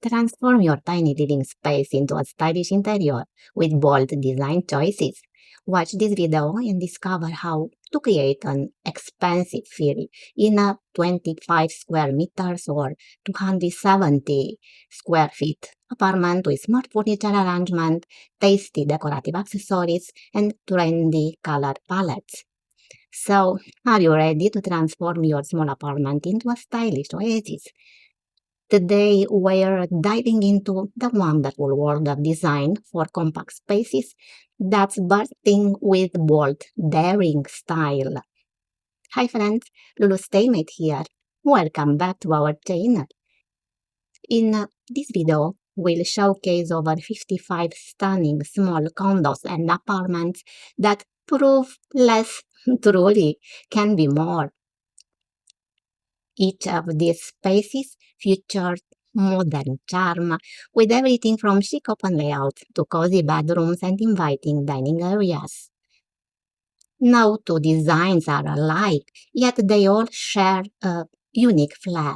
Transform your tiny living space into a stylish interior with bold design choices. Watch this video and discover how to create an expansive feel in a 25 square meters or 270 square feet apartment with smart furniture arrangement, tasty decorative accessories, and trendy color palettes. So, are you ready to transform your small apartment into a stylish oasis? Today, we're diving into the wonderful world of design for compact spaces that's bursting with bold, daring style. Hi friends, Lulu Stamate here. Welcome back to our channel. In this video, we'll showcase over 55 stunning small condos and apartments that prove less truly can be more. Each of these spaces features modern charm with everything from chic open layout to cozy bedrooms and inviting dining areas. No two designs are alike, yet they all share a unique flair.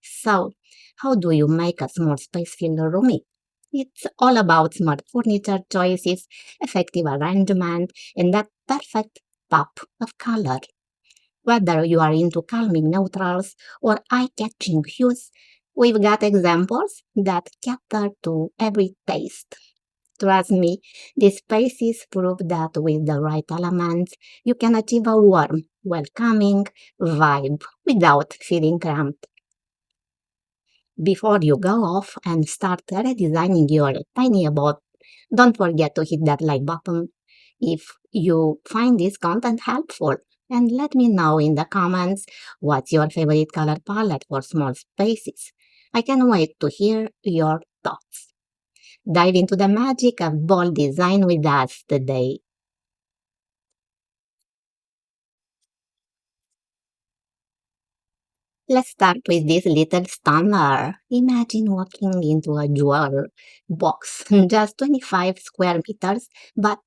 So, how do you make a small space feel roomy? It's all about smart furniture choices, effective arrangement, and that perfect pop of color. Whether you are into calming neutrals or eye-catching hues, we've got examples that cater to every taste. Trust me, these spaces prove that with the right elements, you can achieve a warm, welcoming vibe without feeling cramped. Before you go off and start redesigning your tiny abode, don't forget to hit that like button if you find this content helpful. And let me know in the comments what's your favorite color palette for small spaces. I can't wait to hear your thoughts. Dive into the magic of bold design with us today. Let's start with this little stunner. Imagine walking into a jewel box, just 25 square meters, but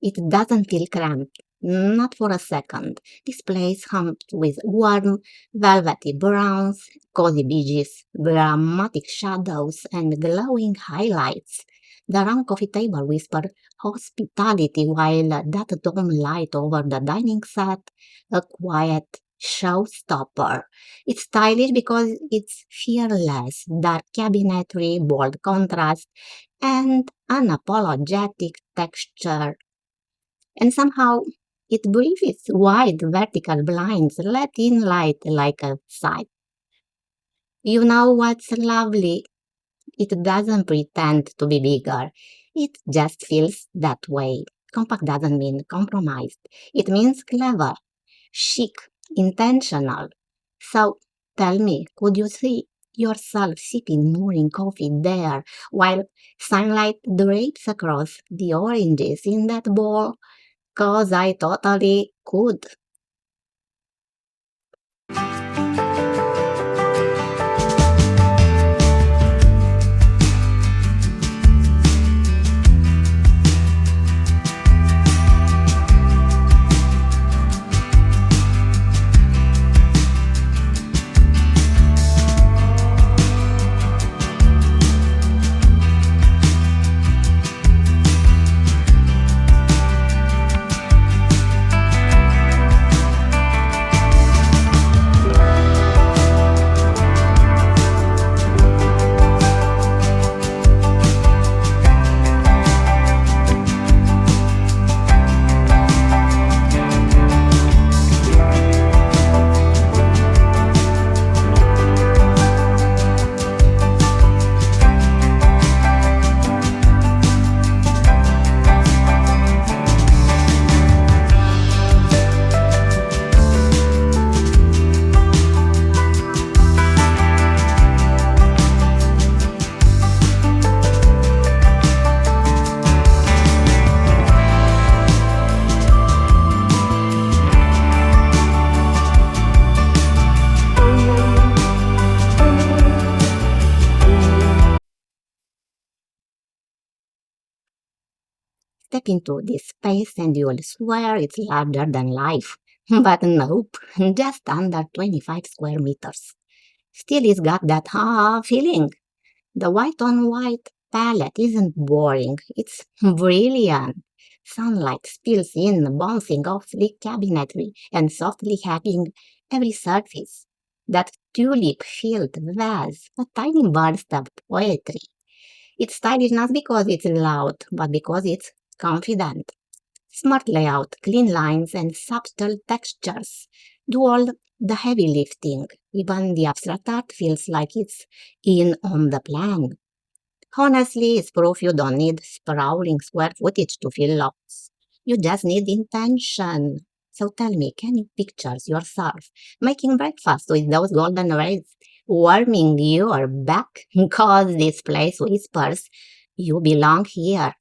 it doesn't feel cramped. Not for a second. This place hums with warm, velvety browns, cozy beiges, dramatic shadows, and glowing highlights. The round coffee table whispers hospitality while that dome light over the dining set, a quiet showstopper. It's stylish because it's fearless, dark cabinetry, bold contrast, and unapologetic texture. And somehow it breathes wide vertical blinds, let in light like a sigh. You know what's lovely? It doesn't pretend to be bigger. It just feels that way. Compact doesn't mean compromised. It means clever, chic, intentional. So tell me, could you see yourself sipping morning coffee there while sunlight drapes across the oranges in that bowl? 'Cause I totally could. Step into this space and you'll swear it's larger than life. But nope, just under 25 square meters. Still, it's got that feeling. The white on white palette isn't boring, it's brilliant. Sunlight spills in, bouncing off sleek cabinetry and softly hugging every surface. That tulip filled vase, a tiny burst of poetry. It's stylish not because it's loud, but because it's confident. Smart layout, clean lines, and subtle textures do all the heavy lifting. Even the abstract art feels like it's in on the plan. Honestly, it's proof you don't need sprawling square footage to feel lost. You just need intention. So tell me, can you picture yourself making breakfast with those golden rays warming your back? Because this place whispers, you belong here.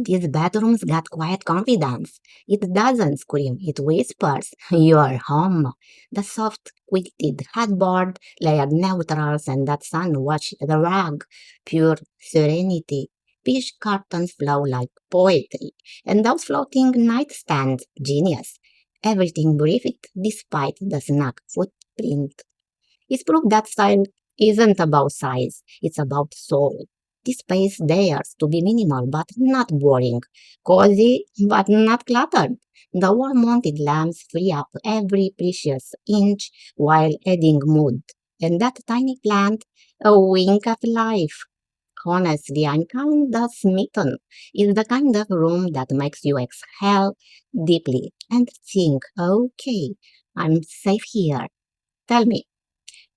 These bedrooms got quiet confidence. It doesn't scream, it whispers, you're home. The soft quilted headboard, layered neutrals, and that sun-washed rug, pure serenity. Beige curtains flow like poetry, and those floating nightstands, genius. Everything breathed despite the snug footprint. It's proof that style isn't about size, it's about soul. This space dares to be minimal but not boring, cozy but not cluttered. The wall-mounted lamps free up every precious inch while adding mood. And that tiny plant, a wink of life. Honestly, I'm kind of smitten. It's the kind of room that makes you exhale deeply and think, okay, I'm safe here. Tell me,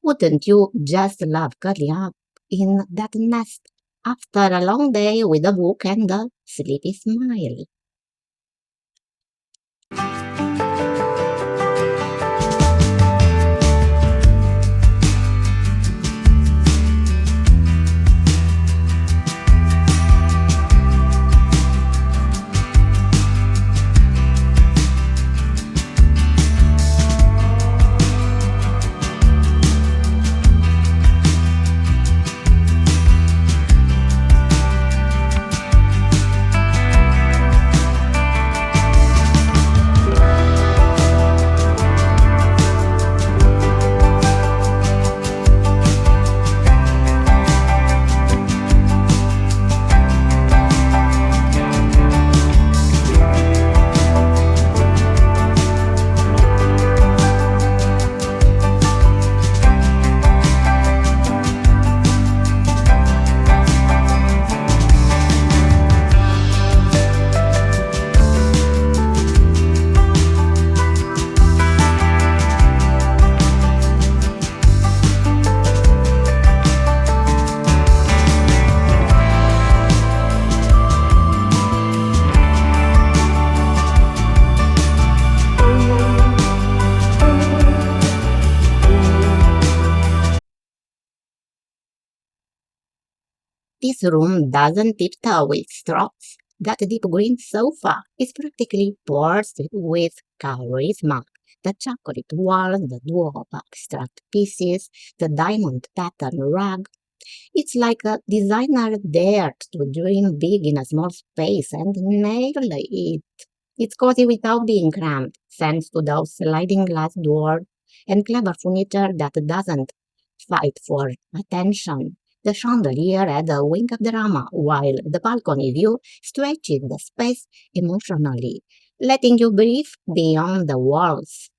wouldn't you just love curling up in that nest after a long day with a book and a sleepy smile? This room doesn't tiptoe with straws. That deep green sofa is practically burst with charisma. The chocolate walls, the duo of abstract pieces, the diamond pattern rug. It's like a designer dared to dream big in a small space and nail it. It's cozy without being cramped, thanks to those sliding glass doors and clever furniture that doesn't fight for attention. The chandelier adds a wing of drama, while the balcony view stretches the space emotionally, letting you breathe beyond the walls.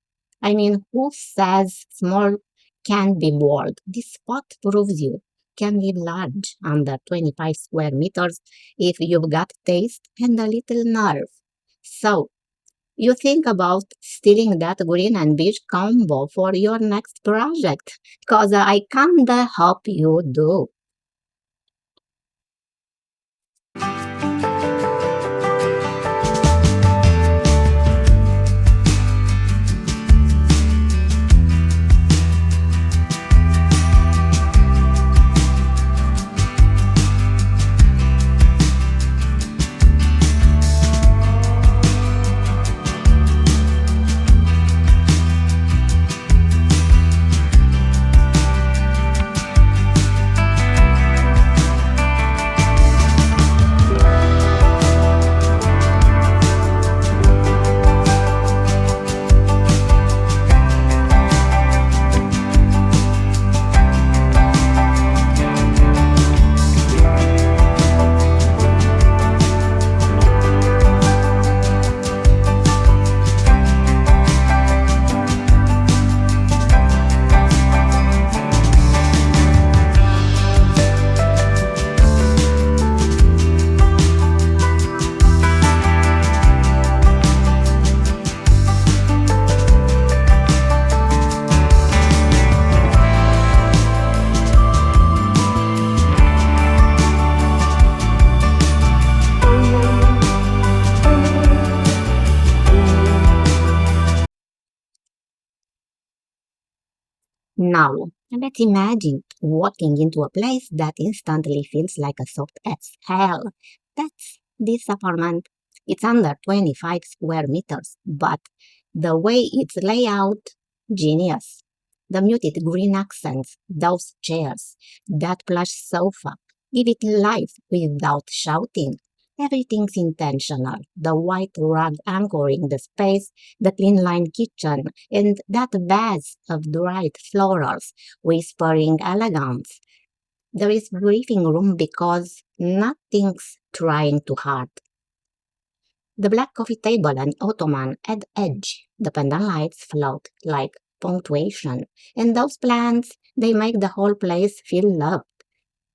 I mean, who says small can be bold? This spot proves you can live large under 25 square meters if you've got taste and a little nerve. So, you think about stealing that green and beige combo for your next project, cause I kinda hope you do. Now, let's imagine walking into a place that instantly feels like a soft as hell. That's this apartment. It's under 25 square meters, but the way it's laid out, genius. The muted green accents, those chairs, that plush sofa, give it life without shouting. Everything's intentional. The white rug anchoring the space, the clean line kitchen, and that vase of dried florals, whispering elegance. There is breathing room because nothing's trying too hard. The black coffee table and ottoman add edge. The pendant lights float like punctuation. And those plants, they make the whole place feel loved.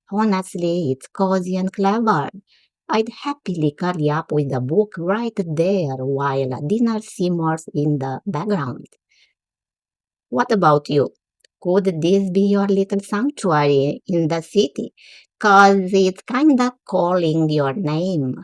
Honestly, it's cozy and clever. I'd happily curly up with a book right there while dinner simmers in the background. What about you? Could this be your little sanctuary in the city? 'Cause it's kinda calling your name.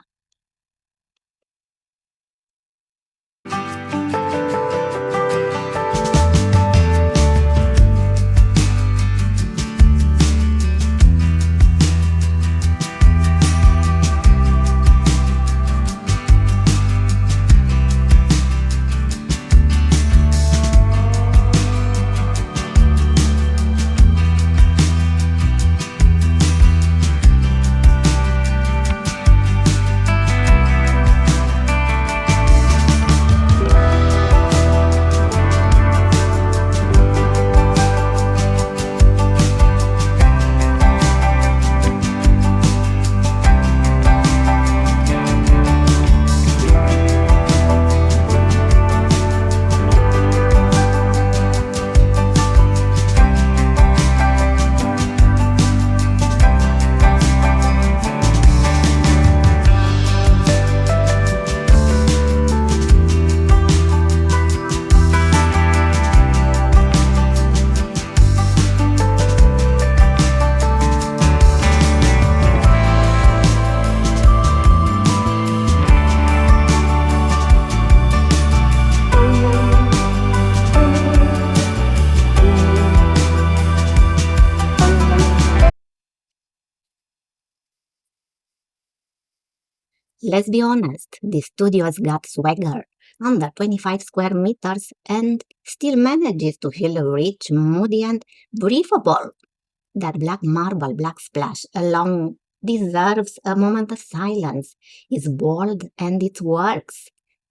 Let's be honest, the studio's got swagger, under 25 square meters, and still manages to feel rich, moody, and breathable. That black marble black splash along deserves a moment of silence. It's bold and it works.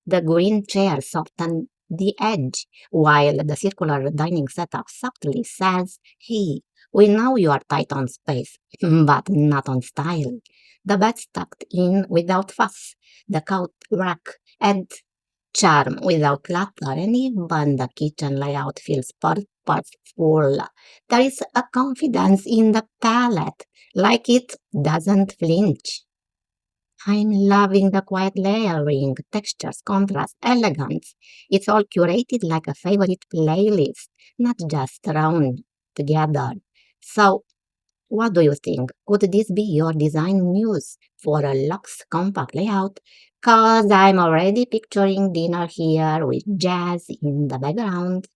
The green chair soften the edge, while the circular dining setup subtly says, hey, we know you are tight on space, but not on style. The bed's tucked in without fuss. The couch rack and charm without clutter, and even the kitchen layout feels purposeful. There is a confidence in the palette, like it doesn't flinch. I'm loving the quiet layering, textures, contrast, elegance. It's all curated like a favorite playlist, not just thrown together. So, what do you think? Could this be your design muse for a luxe compact layout? Cause I'm already picturing dinner here with jazz in the background.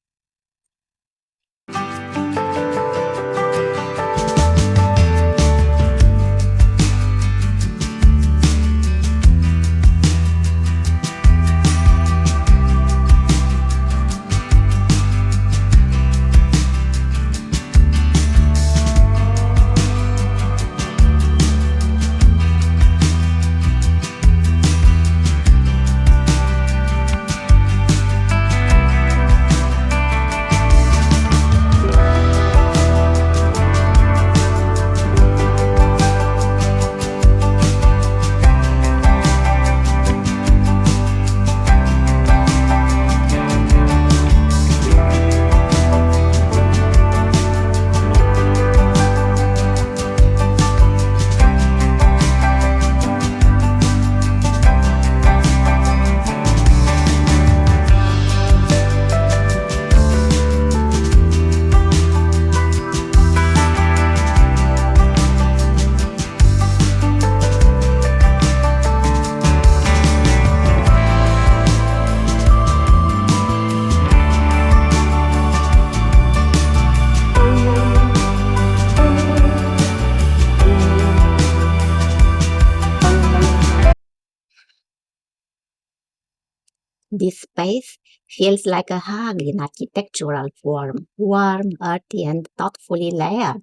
This space feels like a hug in architectural form, warm, earthy, and thoughtfully layered.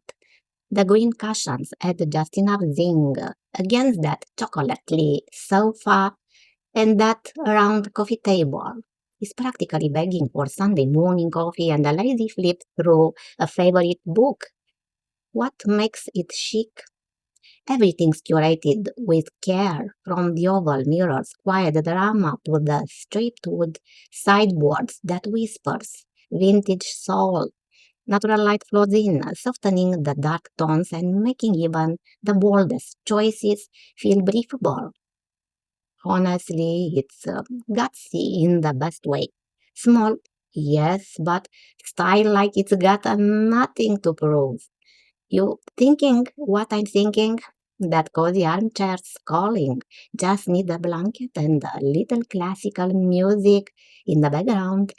The green cushions add just enough zing against that chocolatey sofa, and that round coffee table is practically begging for Sunday morning coffee and a lazy flip through a favorite book. What makes it chic? Everything's curated with care, from the oval mirrors, quiet drama to the striped wood sideboards that whispers vintage soul. Natural light flows in, softening the dark tones and making even the boldest choices feel breathable. Honestly, it's gutsy in the best way. Small, yes, but style like it's got nothing to prove. You thinking what I'm thinking? That cozy armchair's calling. Just need a blanket and a little classical music in the background.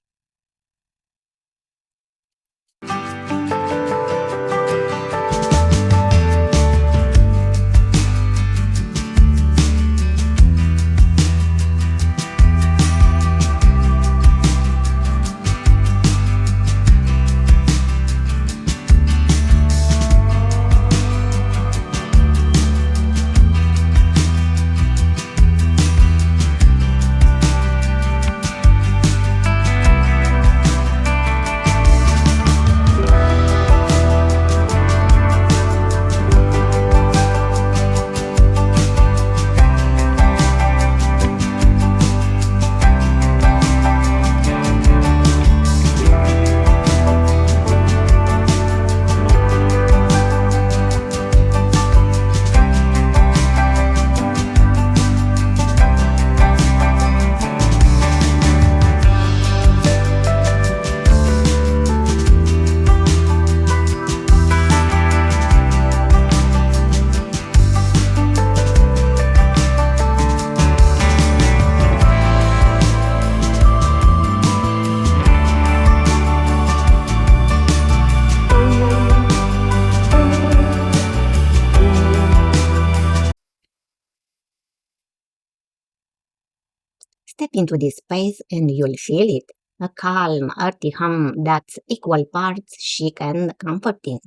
Step into this space and you'll feel it. A calm, earthy hum that's equal parts chic and comforting.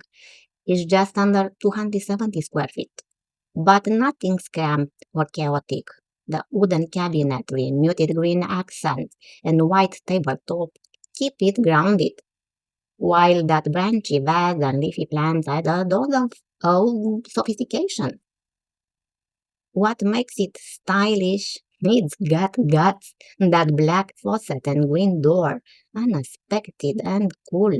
is just under 270 square feet. But nothing's cramped or chaotic. The wooden cabinetry, muted green accents, and white tabletop keep it grounded, while that branchy vase and leafy plants add a dose of sophistication. What makes it stylish? It's got guts, that black faucet and green door, unexpected and cool.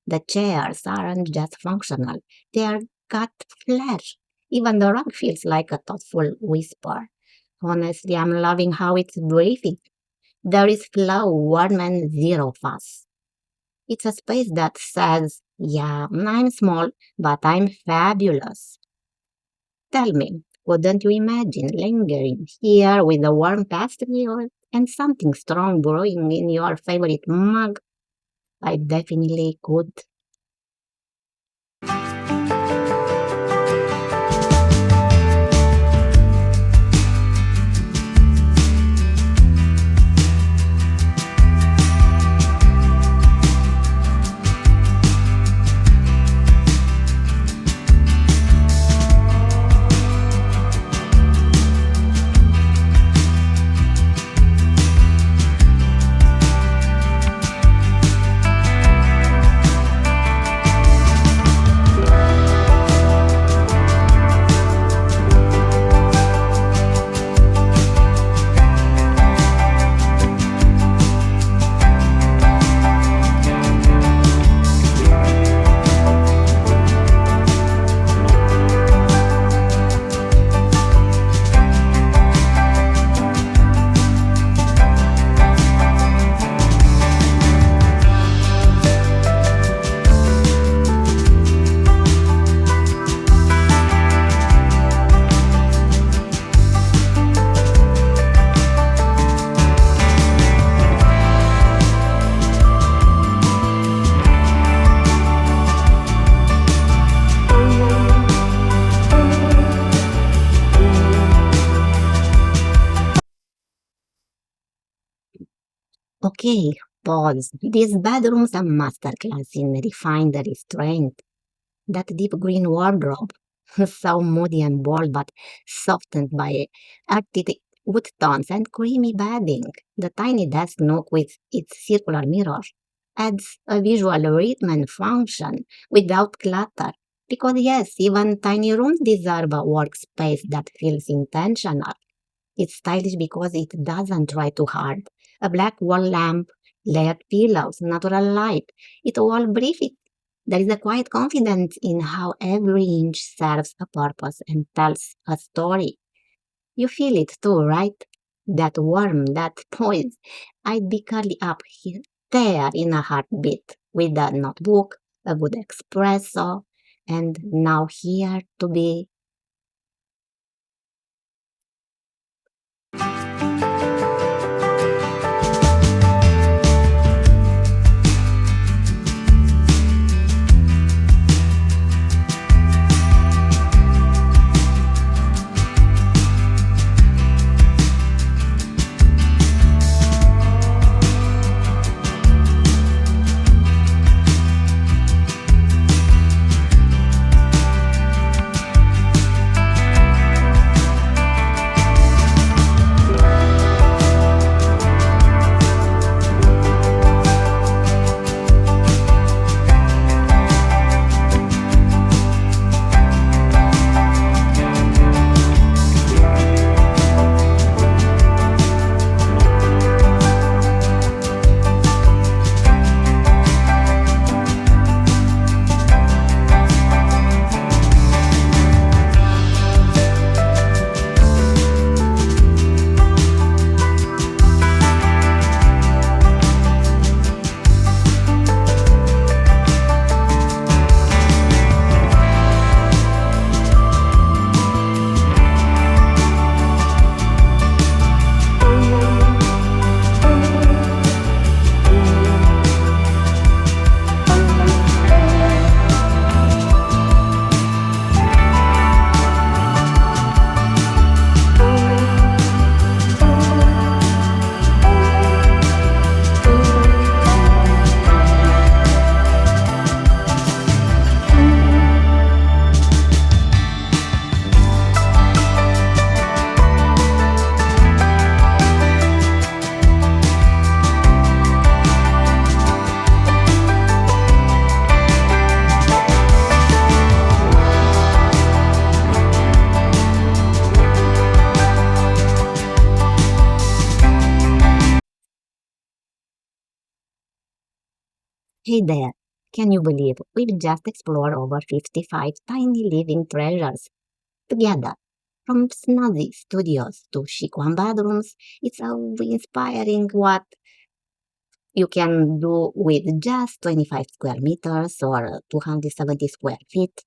The chairs aren't just functional, they're got flair. Even the rug feels like a thoughtful whisper. Honestly, I'm loving how it's breathing. There is flow, warm, and zero fuss. It's a space that says, yeah, I'm small, but I'm fabulous. Tell me, couldn't you imagine lingering here with a warm pastry and something strong brewing in your favorite mug? I definitely could. Okay, pause. This bedroom's a masterclass in refined restraint. That deep green wardrobe, so moody and bold but softened by arctic wood tones and creamy bedding. The tiny desk nook with its circular mirror adds a visual rhythm and function without clutter. Because yes, even tiny rooms deserve a workspace that feels intentional. It's stylish because it doesn't try too hard. A black wall lamp, layered pillows, natural light. It all breathes. There is a quiet confidence in how every inch serves a purpose and tells a story. You feel it too, right? That warmth, that poise. I'd be curly up here, there in a heartbeat with a notebook, a good espresso, and now here to be. Hey there, can you believe we've just explored over 55 tiny living treasures together? From snazzy studios to chic one bedrooms, it's so inspiring what you can do with just 25 square meters or 270 square feet.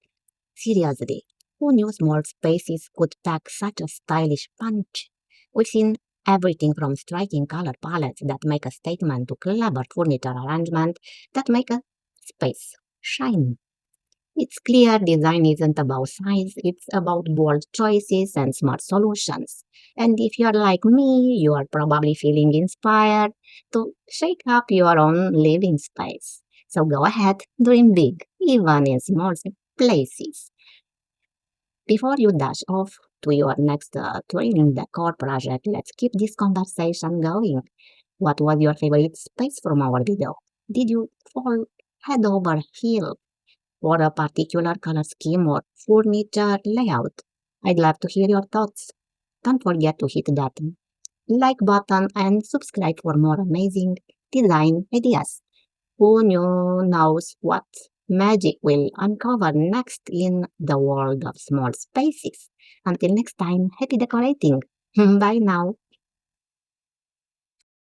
Seriously, who knew small spaces could pack such a stylish punch? We've seen everything from striking color palettes that make a statement to clever furniture arrangement that make a space shine. It's clear design isn't about size, it's about bold choices and smart solutions. And if you're like me, you are probably feeling inspired to shake up your own living space. So go ahead, dream big, even in small places. Before you dash off to your next thrilling decor project, let's keep this conversation going. What was your favorite space from our video? Did you fall head over heels for a particular color scheme or furniture layout? I'd love to hear your thoughts. Don't forget to hit that like button and subscribe for more amazing design ideas. Who knows what magic will uncover next in the world of small spaces? Until next time, happy decorating. Bye now.